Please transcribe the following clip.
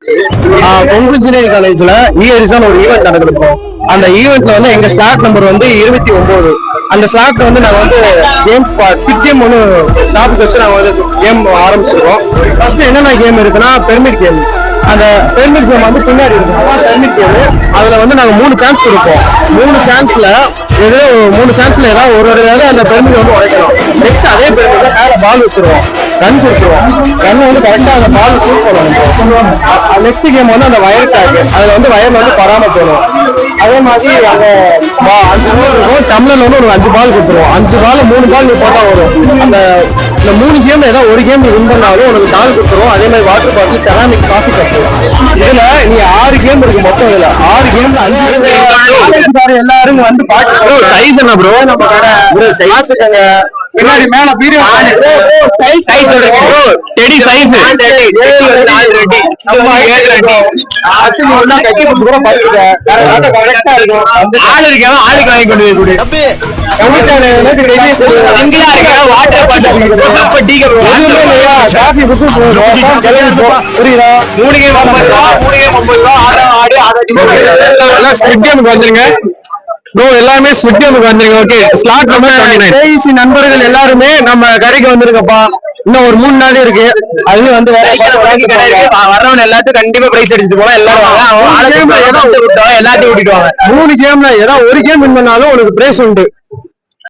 Kongu engineering காலேஜ்ல இயரிசான ஒரு event நடக்குது. அந்த ஈவெண்ட்ல வந்து எங்க ஸ்லாட் நம்பர் வந்து 29. அந்த ஸ்லாட்ல வந்து நாங்க வந்து கேம் ஸ்கிட் கேம் ஒன்று டாபிக் வச்சு நாங்க வந்து கேம் ஆரம்பிச்சிருக்கோம். ஃபர்ஸ்ட் என்னென்ன கேம் இருக்குன்னா பெர்மிட் கேம். அந்த பெர்மிட் கேம் வந்து பின்னாடி இருக்கு, அதான் பெர்மிட் கேம். அதுல வந்து நாங்க 3 சான்ஸ் கொடுப்போம். 3 சான்ஸ்ல ஏதாவது ஒரு வேலை அந்த பெர்மிட் வந்து உடைக்கணும். நெக்ஸ்ட் அதே பெர்மிட்ல மேல பால் வச்சிருவோம், கன் கொடுத்துருவோம். கன் வந்து கரெக்டா அந்த பால் ஷூட் பண்ணணும். நெக்ஸ்ட் கேம் வந்து அந்த வயர் டேக், அதுல வந்து வயர்ல வந்து பராம போகணும். அதே மாதிரி அந்த 5 பால் இருக்கும், டம்ளர்ல வந்து ஒரு 5 பால் கொடுத்துருவோம். 5 பால் 3 பால் நீ போட்டா வரும். இந்த 3 கேம்ல ஏதாவது ஒரு கேம் நீ வின் பண்ணாலும் உனக்கு தாள் கொடுத்துருவோம். அதே மாதிரி water bottle, ceramic, coffee cup. இதுல நீ 6 கேம் இருக்கு மொத்தம். இதுல 6 கேம்ல 5 எல்லாரும் வந்து பாட்டு சைஸ் என்ன ப்ரோ? நம்ம பாத்துக்கங்க பின்னாடி மேல வீடியோ சைஸ் டெடி சைஸ் ஆளுக்கு வாங்கி கொண்டு புரியுதா? 3 கேம் 50 ரூபா வந்துருங்க ப்ரோ. எல்லாருமே ஸ்விட் கேமுக்கு வந்துருங்க. ஓகே, ஸ்லாட் நம்பர் 29 நண்பர்கள் எல்லாருமே நம்ம கடைக்கு வந்துருக்கப்பா. இன்னும் ஒரு 3 நாள் இருக்கு. அதுலயும் வந்து வரவன் எல்லாத்துக்கும் கண்டிப்பா பிரைஸ் அடிச்சுட்டு போலாம். எல்லாரும் எல்லாத்தையும் கூட்டிட்டு வாங்க. 3 கேம்ல ஏதாவது ஒரு கேம் வின் பண்ணாலும் உனக்கு பிரைஸ் உண்டு.